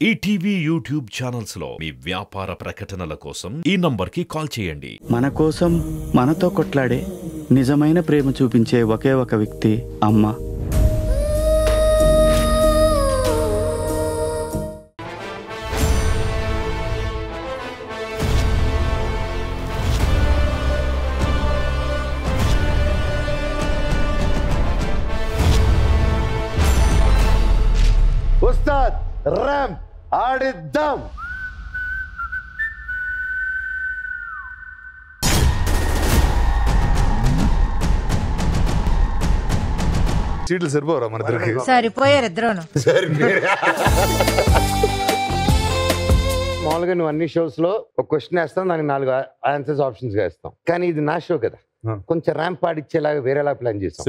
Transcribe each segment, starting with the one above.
ETV YouTube channels లో మీ వ్యాపార ప్రకటనల కోసం ఈ నంబర్కి కాల్ చేయండి. మన కోసం మనతో కొట్లాడే నిజమైన ప్రేమ చూపించే ఒకే ఒక వ్యక్తి అమ్మ. ఉస్తాద్ ర్యామ్ ఆడిద్దాం. సీట్లు సరిపోరా మన ఇద్దరికి? సరిపోయారు ఇద్దరును. మామూలుగా నువ్వు అన్ని షోస్ లో ఒక క్వశ్చన్ వేస్తాం, దానికి 4 ఆన్సర్స్ ఆప్షన్స్ గా వేస్తాం. కానీ ఇది నా షో కదా, కొంచెం ర్యాంప్ పాడిచ్చేలాగా వేరేలా ప్లాన్ చేస్తాం.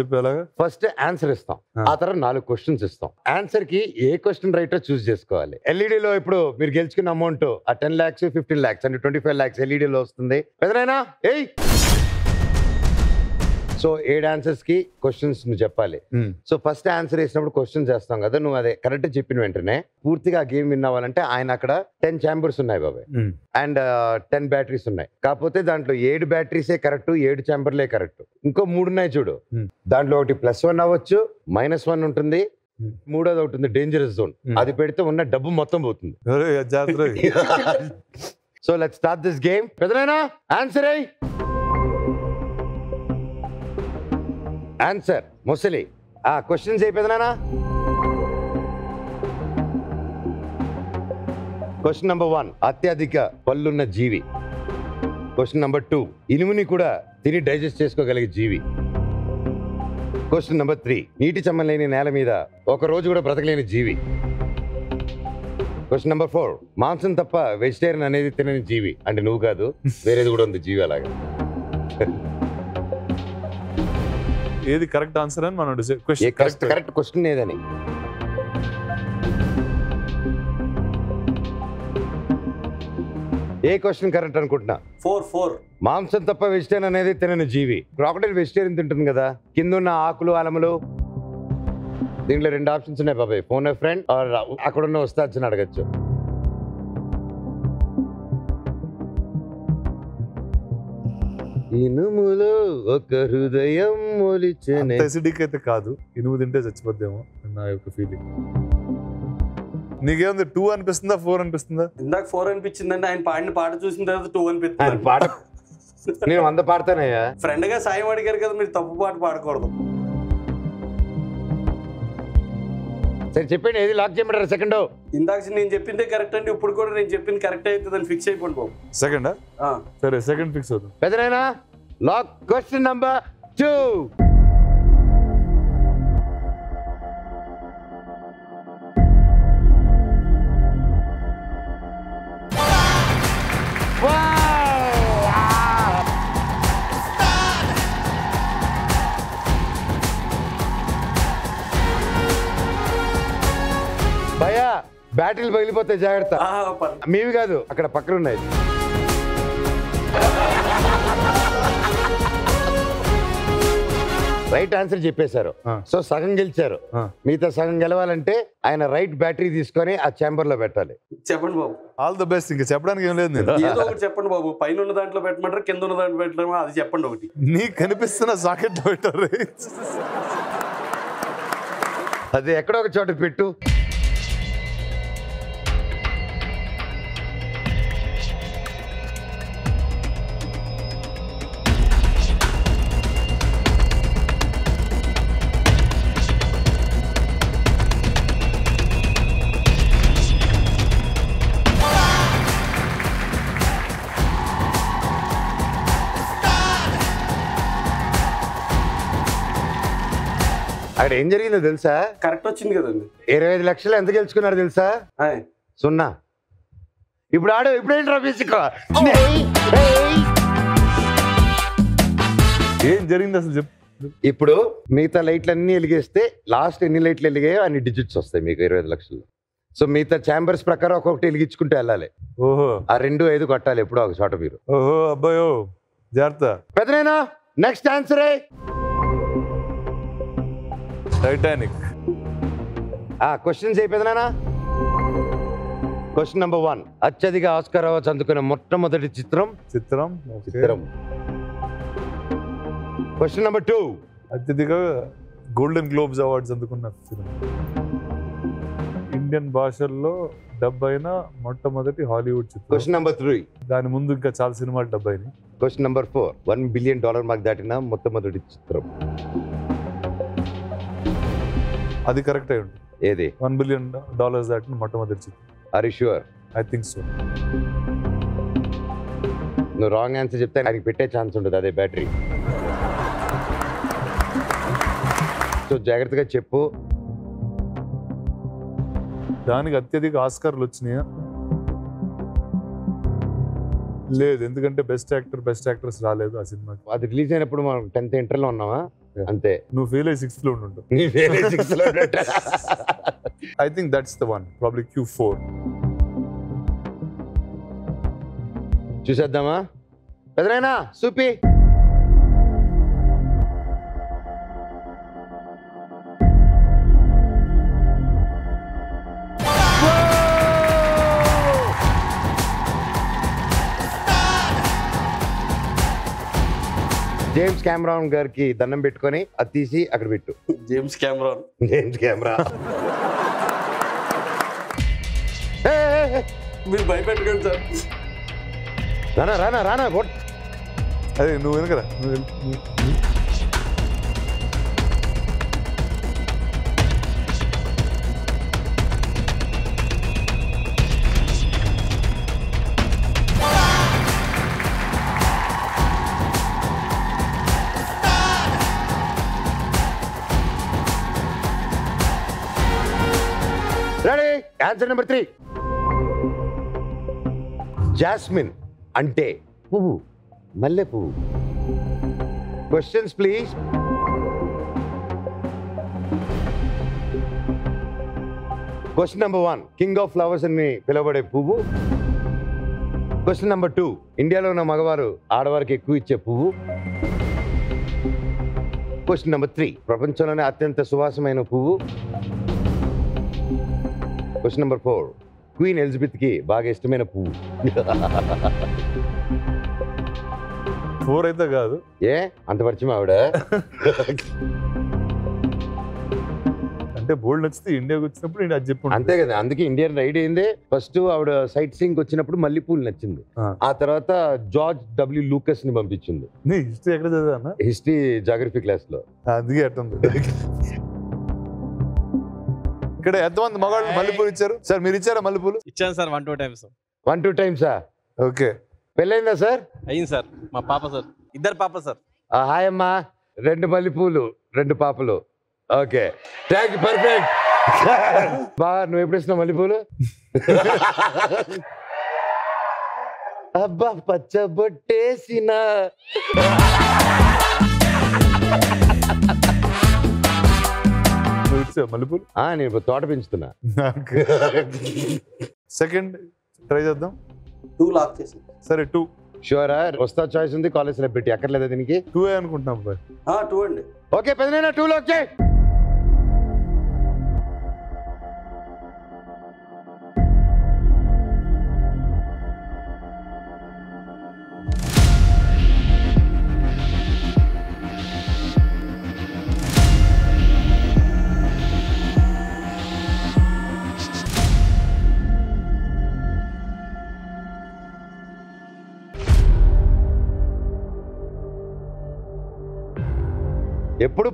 ఫస్ట్ ఆన్సర్ ఇస్తాం, ఆ తర్వాత 4 క్వశ్చన్స్ ఇస్తాం. ఆన్సర్ కి ఏ క్వశ్చన్ రైటో చూస్ చేసుకోవాలి. ఎల్ఈడిలో ఇప్పుడు మీరు గెలుచుకున్న అమౌంట్ ఆ 10 lakhs 15 lakhs అంటే 25 lakhs ఎల్ఈడిలో వస్తుంది. పెదనైనా ఏయ్, సో 7 ఆన్సర్స్ కి క్వశ్చన్స్ నువ్వు చెప్పాలి. సో ఫస్ట్ ఆన్సర్ వేసినప్పుడు క్వశ్చన్స్ చేస్తాం కదా, నువ్వు అదే కరెక్ట్ చెప్పిన వెంటనే పూర్తిగా గేమ్ విన్ అవ్వాలంటే ఆయన అక్కడ 10 ఛాంబర్స్ ఉన్నాయి బాబాయ్, అండ్ 10 బ్యాటరీస్ ఉన్నాయి. కాకపోతే దాంట్లో 7 బ్యాటరీసే కరెక్ట్, 7 ఛాంబర్లే కరెక్ట్. ఇంకో 3 ఉన్నాయి చూడు, దాంట్లో ఒకటి +1 అవ్వచ్చు, -1 ఉంటుంది, 3ది ఒకటి ఉంది డేంజరస్ జోన్. అది పెడితే ఉన్న డబ్బు మొత్తం పోతుంది. So let's start this game. పెదనైనా ఆన్సర్ అయ్యి. ఆన్సర్ ముసలి. క్వశ్చన్స్ అయిపోయిందనా? క్వశ్చన్ నెంబర్ 1, అత్యధిక పళ్ళున్న జీవి. క్వశ్చన్ నెంబర్ 2, ఇనుముని కూడా తిని డైజెస్ట్ చేసుకోగలిగే జీవి. క్వశ్చన్ నెంబర్ 3, నీటి చెమ్మ లేని నేల మీద ఒక రోజు కూడా బ్రతకలేని జీవి. క్వశ్చన్ నెంబర్ 4, మాంసం తప్ప వెజిటేరియన్ అనేది తినని జీవి. అంటే నువ్వు కాదు, వేరేది కూడా ఉంది జీవి అలాగా. ఏది కరెక్ట్ ఆన్సర్ అని మనం కరెక్ట్ క్వశ్చన్ ఏదని. ఏ క్వశ్చన్ కరెక్ట్ అనుకుంటున్నా? 4 మాంసం తప్ప వెజిటేరియన్ అనేది తినని జీవి. క్రాకడైల్ వెజిటేరియన్ తింటుంది కదా, కింద ఉన్న ఆకులు అలములు. దీంట్లో 2 ఆప్షన్స్ ఉన్నాయి బాబాయ్, ఫోన్ ఏ ఫ్రెండ్ ఆర్ అక్కడ ఉన్న వస్తాను అడగచ్చు. ఇనుములో ఒక హృదయం మొలిచెనే. ఎసిడిక్ అయితే కాదు, ఇనుము తింటే చచ్చిపోద్దేమో నా యొక్క ఫీలింగ్. నీకేముంది, 2 అనిపిస్తుందా 4 అనిపిస్తుందా? ఇందాక 4 అనిపించిందండి, ఆయన పాడిన పాట చూసిన తర్వాత 2 అనిపిస్తుంది. పాట నేను 100 పాడతానయ్యా. ఫ్రెండ్ గా సాయం అడిగారు కదా, మీరు తప్పు పాట పాడకూడదు. సరే చెప్పండి, ఏది లాక్ చేయమంటారు? సెకండ్. ఇందాక నేను చెప్పిందే కరెక్ట్ అండి, ఇప్పుడు కూడా నేను చెప్పింది కరెక్ట్ అవుతుందని ఫిక్స్ అయిపోండి బాబు. సెకండ్ సరే, సెకండ్ ఫిక్స్ అవుతుంది. పెదనైనా లాక్. Question number 2. భయ్యా, బ్యాటరీలు పగిలిపోతాయి, జాగ్రత్త. మీవి కాదు, అక్కడ పక్కన ఉన్నాయి. రైట్ ఆన్సర్ చెప్పేశారు, సో సగం గెలిచారు. మిగతా సగం గెలవాలంటే ఆయన రైట్ బ్యాటరీ తీసుకొని ఆ ఛాంబర్ లో పెట్టాలి. చెప్పండి బాబు. All the best. ఇంకా చెప్పడానికి ఏం లేదు. ఏదో ఒకటి చెప్పండి బాబు, పైన ఉన్న దాంట్లో పెట్టమంటారు, కింద ఉన్న దాంట్లో పెట్టమంటారు, అది చెప్పండి ఒకటి. నీకు కనిపిస్తున్న సాకెట్ లో పెట్టారు, అది ఎక్కడో ఒక చోట పెట్టు. అక్కడ ఏం జరిగిందో తెలుసా? కరెక్ట్ వచ్చింది కదండి. 25 లక్షలు ఎంత గెలుచుకున్నారు తెలుసా? 0. ఇప్పుడు ఆడు ఇప్పుడేంట్రా బేసిక్ ఏం జరిగింది అసలు చెప్పు. ఇప్పుడు మిగతా లైట్లు అన్ని వెలిగేస్తే లాస్ట్ ఎన్ని లైట్లు వెలిగాయో అన్ని డిజిట్స్ వస్తాయి మీకు 25 లక్షలు. సో మిగతా ఛాంబర్స్ ప్రకారం ఒక్కొక్కటి వెలిగించుకుంటూ వెళ్ళాలి. ఓహో, ఆ 2, 5 కొట్టాలి ఎప్పుడో ఒక చోట మీరు. ఓహో అబ్బాయో, జాగ్రత్త. పెదనైనా నెక్స్ట్ ఆన్సర్ టైటానిక్. క్వశ్చన్స్ అయిపోయిందనా? క్వశ్చన్ నెంబర్ 1 అత్యధిక ఆస్కార్ అవార్డ్స్ అందుకున్న మొట్టమొదటి చిత్రం చిత్రం. క్వశ్చన్ నెంబర్ 2 అత్యధిక గోల్డెన్ గ్లోబ్స్ అవార్డ్స్ అందుకున్న సినిమా. ఇండియన్ భాషల్లో డబ్ అయిన మొట్టమొదటి హాలీవుడ్ చిత్రం. క్వశ్చన్ నెంబర్ 3 దాని ముందు ఇంకా చాలా సినిమాలు డబ్ అయినాయి. క్వశ్చన్ నెంబర్ 4 $1 బిలియన్ మార్క్ దాటిన మొట్టమొదటి చిత్రం. అది కరెక్ట్ అయి ఉంటుంది. ఏది? $1 బిలియన్ దాటిన మొట్టమొదటి చిత్రం. Are you sure? I think so. నువ్వు రాంగ్ ఆన్సర్ చెప్తే ఆయనకి పెట్టే ఛాన్స్ ఉంటుంది, అదే బ్యాటరీ. సో జాగ్రత్తగా చెప్పు. దానికి అత్యధిక ఆస్కార్లు వచ్చినాయా? లేదు, ఎందుకంటే బెస్ట్ యాక్టర్ బెస్ట్ యాక్ట్రెస్ రాలేదు ఆ సినిమాకి. అది రిలీజ్ అయినప్పుడు మనం 10th ఇంటర్లో ఉన్నావా? అంతే. నువ్వు ఫెయిల్ అయ్యి 6th లో ఉండు. I think that's the one, probably Q4. చూసేద్దామా? పెదరైనా సూపి. జేమ్స్ కెమెరాన్ గారికి దండం పెట్టుకొని అది తీసి అక్కడ పెట్టు. James Cameron. James camera. మీరు భయపెట్టకండి సార్. రానా రానా రానా. అదే నువ్వు వెనకరా. రెడీ? Answer number 3. జాస్మిన్ అంటే పువ్వు, మల్లె పువ్వు. Questions please. Question number 1 king of flowers అని పిలువబడే పువ్వు. క్వశ్చన్ నెంబర్ 2 ఇండియాలో ఉన్న మగవారు ఆడవారికి ఎక్కువ ఇచ్చే పువ్వు. క్వశ్చన్ నెంబర్ 3 ప్రపంచంలోనే అత్యంత సువాసమైన పువ్వు. క్వశ్చన్ నెంబర్ 4 క్వీన్ ఎలిజబెత్ కి బాగా ఇష్టమైన పువ్వు. 4 అయితే కాదు. ఏ అంత పరిచయం ఆవిడ? అంటే బోల్డ్ నచ్చితే ఇండియాకి వచ్చినప్పుడు నేను అది చెప్పు. అంతే కదా, అందుకే ఇండియన్ రైడ్ అయింది. ఫస్ట్ ఆవిడ సైట్ సీయింగ్ వచ్చినప్పుడు మల్లెపూలు నచ్చింది. ఆ తర్వాత జార్జ్ W. లూకస్ ని పంపించింది. నీ హిస్టరీ ఎక్కడ చదివా? హిస్టరీ జాగ్రఫీ క్లాస్ లో. అందుకే అట్టుంది. ఇక్కడ ఎంతమంది మగాళ్ళు మల్లెపూలు ఇచ్చారు సార్? మీరు ఇచ్చారా మల్లెపూలు? ఇచ్చాను సార్ 1-2 times. 1-2 times. ఓకే. పెళ్ళైందా సార్? అయింది సార్. మా పాప సార్, 2 పాప సార్. హాయ్ అమ్మా. 2 మల్లెపూలు 2 పాపలు. Okay, thank you. పర్ఫెక్ట్. బాగా నువ్వు ఎప్పుడు ఇస్తున్నావు మల్లెపూలు? అబ్బా పచ్చబొట్టేసిన. మల్లెపూలు నేను తోట పెంచుతున్నా. సెకండ్ ట్రై చేద్దాం. 2 లాక్ చేసి. సరే 2. షూరా? వస్తా చాయిస్ ఉంది, కాలేజ్ లో పెట్టి అక్కర్లేదా దీనికి? 2 అనుకుంటున్నాం బాయ్. 2 అండి. ఓకే పెద్దనైనా 2 లో వచ్చే. ఎప్పుడు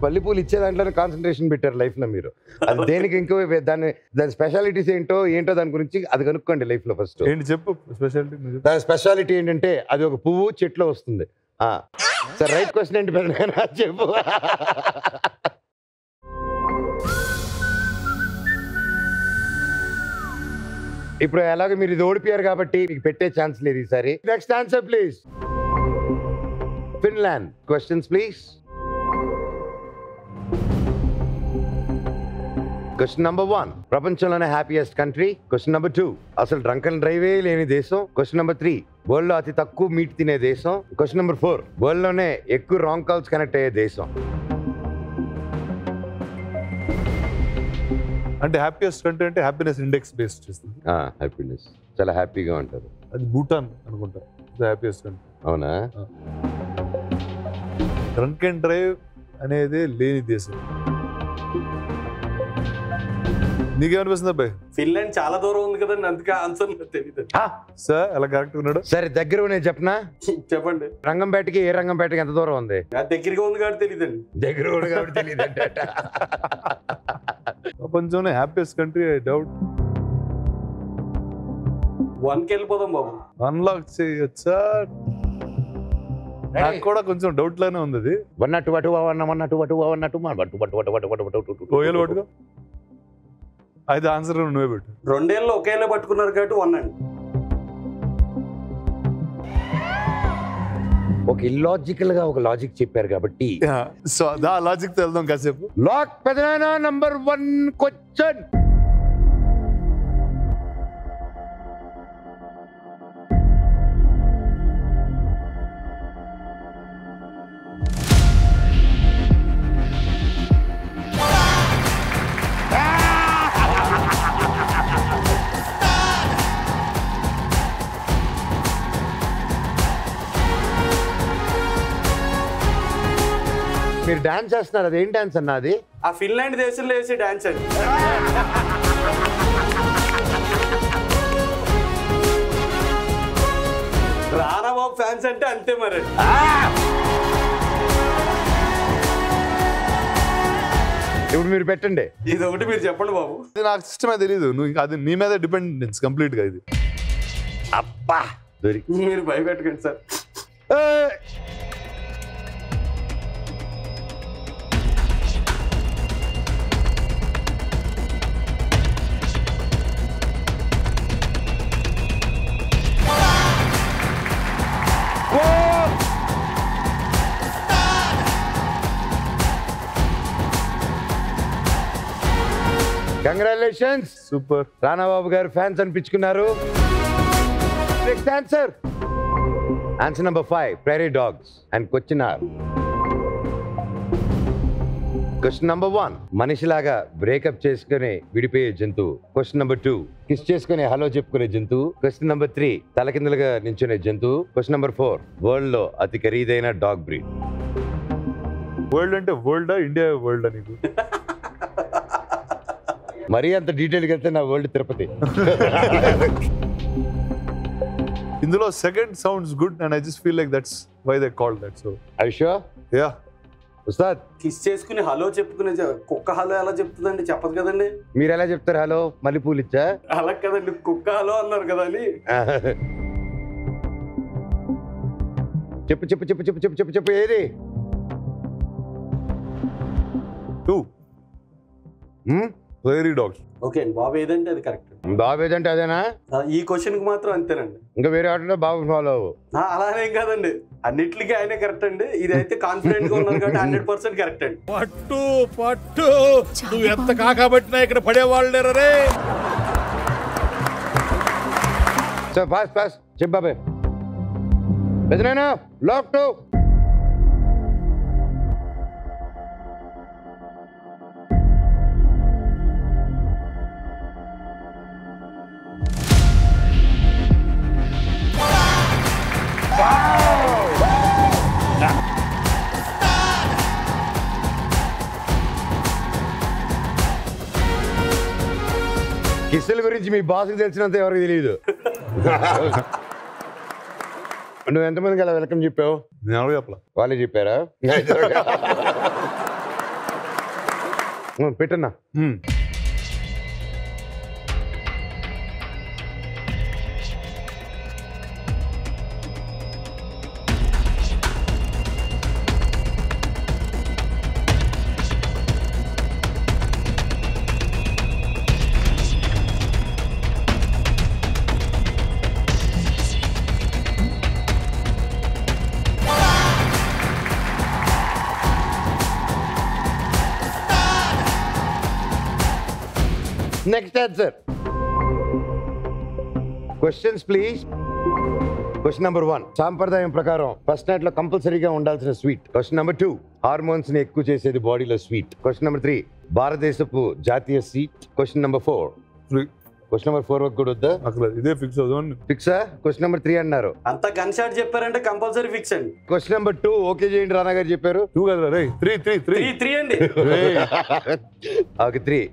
పల్లి పూలు ఇచ్చే దాంట్లోనే కాన్సన్ట్రేషన్ పెట్టారు లైఫ్ లో మీరు. అది దేనికి ఇంకో దాని స్పెషాలిటీస్ ఏంటో దాని గురించి అది కనుక్కోండి లైఫ్ లో ఫస్ట్. ఏంటి చెప్పు స్పెషాలిటీ? దాని స్పెషాలిటీ ఏంటంటే అది ఒక పువ్వు చెట్లో వస్తుంది. సార్ రైట్ క్వశ్చన్ ఏంటి పెద్దనైనా చెప్పు. ఇప్పుడు ఎలాగో మీరు ఇది ఓడిపోయారు కాబట్టి మీకు పెట్టే ఛాన్స్ లేదు ఈసారి. Next answer please. Finland. Questions please. Question number 1 ప్రపంచంలోనే హ్యాపీయెస్ట్ కంట్రీ. క్వశ్చన్ నెంబర్ 2 అసలు డ్రంక్ అండ్ డ్రైవే లేని దేశం. క్వశ్చన్ నెంబర్ 3 వరల్డ్ లో అతి తక్కువ మీట్ తినే దేశం. క్వశ్చన్ నెంబర్ 4 వరల్డ్ లోనే ఎక్కువ రాంగ్ కాల్స్ కనెక్ట్ అయ్యే దేశం. అంటే హ్యాపీయెస్ట్ కంట్రీ అంటే హ్యాపీనెస్ ఇండెక్స్ బేస్డ్ చేస్తుంది. హ్యాపీనెస్, చాలా హ్యాపీగా ఉంటారు. అది భూటాన్ అనుకుంటా హ్యాపీయెస్ట్ కంట్రీ. అవునా? డ్రంక్ అండ్ డ్రైవ్ అనేది లేని దేశం. నీకేమనిపిస్తుంది అబ్బాయి? ఫిన్లాండ్ చాలా దూరం ఉంది కదండి, అందుకే ఆన్సర్ తెలియదు సార్ అలా కరెక్ట్ ఉన్నాడు. సరే దగ్గర నేను చెప్పనా? చెప్పండి. రంగంపేటకి ఏ రంగంపేటకి ఎంత దూరం ఉంది? దగ్గరగా ఉంది కాబట్టి తెలియదండి. దగ్గర కూడా కాబట్టి తెలియదు. ప్రపంచంలో హ్యాపీయెస్ట్ కంట్రీ డౌట్. 1కి వెళ్ళిపోదాం బాబు. అన్లాక్ చేయొచ్చా? నాకు కూడా కొంచెం డౌట్ లానే ఉంది అది. వన్నట్టు ఓయలు పట్టుకో. అయితే ఆన్సర్ నువ్వే పెట్టు. 2 ఏళ్ళు ఒకేలా పట్టుకున్నారు కాబట్టి 1 అండి. ఒక ఇల్లాజికల్ గా ఒక లాజిక్ చెప్పారు కాబట్టి సో దా లాజిక్ తో వెళ్దాం కాసేపు. లాక్ పెదనానా నంబర్ 1 క్వశ్చన్. మీరు డాన్స్ చేస్తున్నారు, అది ఏం డాన్స్ అన్న? అది ఆ ఫిన్లాండ్ దేశంలో వేసే డాన్స్ అండి. రానా బాబు ఫ్యాన్స్ అంటే అంతే మరి. ఇప్పుడు మీరు పెట్టండి. ఇది ఒకటి మీరు చెప్పండి బాబు. ఇది నాకు సిస్టమే తెలియదు. నువ్వు అది నీ మీద డిపెండెన్స్ కంప్లీట్ గా. ఇది అబ్బా దొరికి మీరు భయపెట్టకండి సార్. Congratulations, super. రానాబాబు గారు ఫ్యాన్స్ అనిపించుకున్నారు. Next answer, answer number 5 prairie dogs. And question number 1 మనిషిలాగా బ్రేకప్ చేసుకుని విడిపోయే జంతువు. క్వశ్చన్ నంబర్ 2 కిస్ చేసుకుని హలో చెప్పుకునే జంతువు. క్వశ్చన్ నంబర్ 3 తలకిందులుగా నించునే జంతువు. క్వశ్చన్ నంబర్ 4 వరల్డ్ లో అతి ఖరీదైన డాగ్ బ్రీడ్. వరల్డ్ అంటే వరల్డా ఇండియా వరల్డా నీకు? మరీ అంత డీటెయిల్గా వెళ్తే నా వరల్డ్ తిరుపతి. ఇందులో second sounds good and I just feel like that's why they called that. So I sure? Yeah. ఉస్తాద్ కిస్ చేసుకుని హలో చెప్పుకునే కుక్క హలో ఎలా చెప్తుందండి? చెప్పదు కదండి. మీరు ఎలా చెప్తారు హలో? మల్లెపూలు ఇచ్చా? అలా కదండి, కుక్క హలో అన్నారు కదా అని. చెప్పు చెప్పు చెప్పు చెప్పు చెప్పు చెప్పు చెప్పు ఏది? 2 ప్రైరీ డాగ్స్. ఓకే అండి, బాబు ఏదంటే అది కరెక్ట్. బాబు ఏదంటే అదేనా? ఈ క్వశ్చన్ కి మాత్రం అంతేనండి. ఇంకా వేరే ఆటలో బాబు ఫాలో అవ్వు. అలానేం కాదండి, అన్నిటికీ ఆయనే కరెక్ట్ అండి. ఇదైతే కాన్ఫిడెంట్ గా ఉన్నారు కాబట్టి 100% కరెక్ట్ అండి. పట్టు పట్టు, నువ్వు ఎంత కాకబట్టినా ఇక్కడ పడేవాళ్ళు రే. సో ఫాస్ట్ ఫాస్ట్ చెప్పు బాబాయ్. పెద్దనైనా లాక్ 2. కిస్సుల గురించి మీ బాస్కి తెలిసినంత ఎవరికి తెలియదు. నువ్వు ఎంతమందికి అలా వెల్కమ్ చెప్పావు? నేను చెప్పలా, వాళ్ళే చెప్పారా? పెట్టన్నా. Next answer. Questions please. Question number 1 సాంప్రదాయం ప్రకారం ఫస్ట్ నైట్ లో కంపల్సరీగా ఉండాల్సిన స్వీట్. క్వశ్చన్ నెంబర్ 2 హార్మోన్స్ ని ఎక్కువ చేసేది బాడీలో స్వీట్. క్వశ్చన్ నెంబర్ 3 భారతదేశపు జాతీయ seat. Question number 4. Question number 4 వరకు కూడా వద్దా? అక్కడ ఇదే ఫిక్స్ అవుతుంది. ఫిక్సా? క్వశ్చన్ నెంబర్ 3 అన్నారు. అంత గన్ షాట్ చెప్పారంటే కంపల్సరీ ఫిక్స్ అండి. క్వశ్చన్ నెంబర్ 2 ఓకే చేయండి రానా గారు చెప్పారు. 2 కదా రే 3 అండి. ఓకే 3.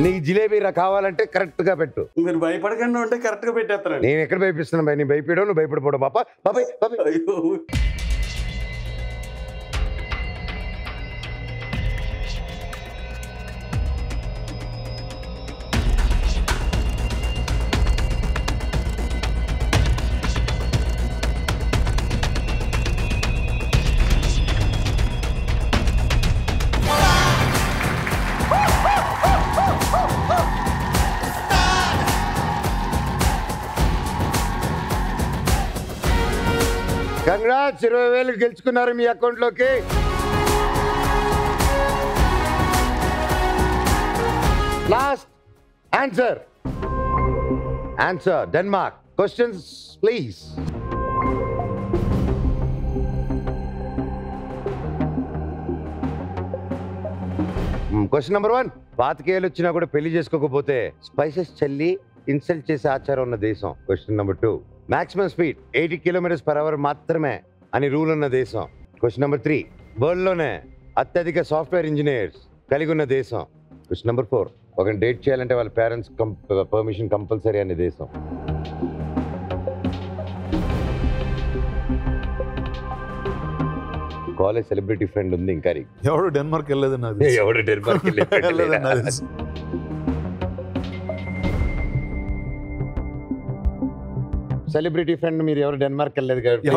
నీకు జిలేబీ కావాలంటే కరెక్ట్ గా పెట్టు. మీరు భయపడకుండా ఉంటే కరెక్ట్ గా పెట్టేస్తారండి. నేను ఎక్కడ భయపిస్తున్నా భయ, నీ భయపడవు, నువ్వు భయపడిపోవడం పాప. బాబాయ్ కంగ్రాట్స్, 20,000 గెలుచుకున్నారు మీ అకౌంట్ లోకి. Last answer Denmark. Questions please. Question number 1. 25 వచ్చినా కూడా పెళ్లి చేసుకోకపోతే స్పైసెస్ చల్లి ఇన్సల్ట్ చేసే ఆచారం ఉన్న దేశం. Question number 2. Maximum speed 80 km/h మాత్రమే అని రూల్ ఉన్న దేశం. Question number 3. వరల్డ్ లోనే అత్యధిక సాఫ్ట్వేర్ ఇంజనీర్స్ కలిగి ఉన్న దేశం. Question number 4. ఒక డేట్ చేయాలంటే వాళ్ళ పేరెంట్స్ పర్మిషన్ కంపల్సరీ అనే దేశం. కాలేజ్ సెలబ్రిటీ ఫ్రెండ్ ఉంది ఇంకా. ఎవడు డెన్మార్క్ వెళ్ళలేదు నాది. ఎవడు డెన్మార్క్ వెళ్ళలేదు. సెలబ్రిటీ ఫ్రెండ్ మీరు ఎవరు డెన్మార్క్ వెళ్ళలేదు కాబట్టి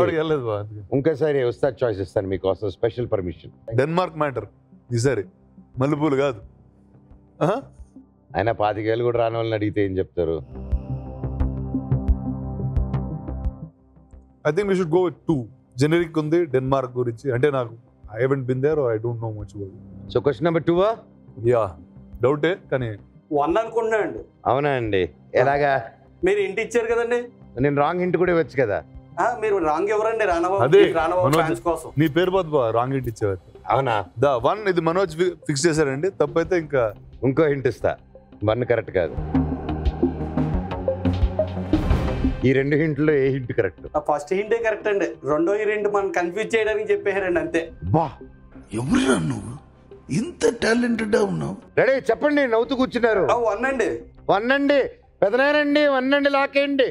ఇంకోసారి ఉస్తాద్ చాయిస్ ఇస్తాను మీకోసం, స్పెషల్ పర్మిషన్. డెన్మార్క్ మ్యాటర్ ఈసారి మల్లెపూలు కాదు. అయినా 25,000 కూడా రాని వాళ్ళని అడిగితే ఏం చెప్తారు? I think we should go with 2. Generic ఉంది డెన్మార్క్ గురించి. అంటే నాకు I haven't been there or I don't know much about. So question number 2 yeah డౌటే కానీ 1 అనుకుంటున్నా అండి. అవునా అండి? ఎలాగా? మీరు ఇంటి ఇచ్చారు కదండి. నేను రాంగ్ హింట్ కూడా ఇవ్వచ్చు కదా. మీరు రాంగ్ ఎవరండి? అదే ఫ్యాన్స్ కోసం నీ పేరు పోదు బా రాంగ్ హింట్ ఇచ్చేవారు. అవునా? 1 ఇది మనోజ్ ఫిక్స్ చేశారండి. తప్పైతే ఇంకా ఇంకో హింట్ ఇస్తా. 1 కరెక్ట్ కాదు. ఈ 2 హింట్లో ఏ హింట్ కరెక్ట్? ఫస్ట్ హింటే కరెక్ట్ అండి. రెండో హింట్ మనం కన్ఫ్యూజ్ చేయడానికి చెప్పారండి అంతే. బా ఎవరురా నువ్వు ఇంత టాలెంటెడ్ ఉన్నావు? రెడీ చెప్పండి, నవ్వుతూ కూర్చున్నారు. 1 అండి. 1 అండి. పెదనారండి 1 అండి. లాకేయండి.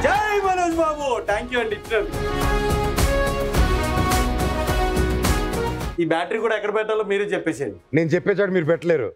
జై మనోజ్ బాబు. థ్యాంక్ యూ అండి. ఈ బ్యాటరీ కూడా ఎక్కడ పెట్టాలో మీరే చెప్పేసేయండి. నేను చెప్పే చోట మీరు పెట్టలేరు.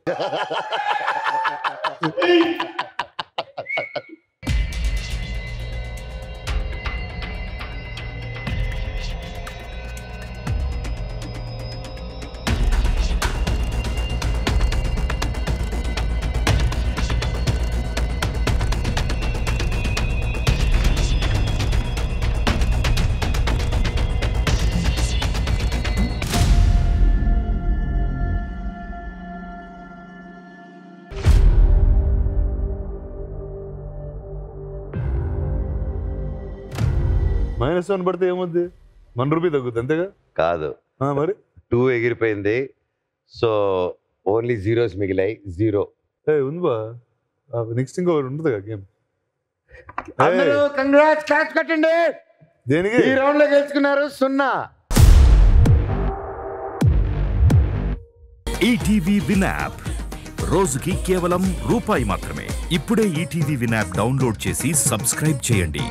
-1 పడితే ఏమవుద్ది? ₹1 తగ్గుద్ది అంతేగా? కాదు, మరి 2 ఎగిరిపోయింది. సో ఓన్లీ జీరోస్ మిగిలాయి. 0. ఉంది బా. నెక్స్ట్ ఇంకో ఉంటుంది కదా గేమ్. కంగ్రాట్స్, క్యాచ్ కట్టండి. దేనికి? ఈ రౌండ్ లో గెలుచుకున్నారు 0. ఈటీవీ విన్ యాప్ రోజుకి కేవలం ₹1 మాత్రమే. ఇప్పుడే ఈటీవీ విన్ యాప్ డౌన్లోడ్ చేసి సబ్స్క్రైబ్ చేయండి.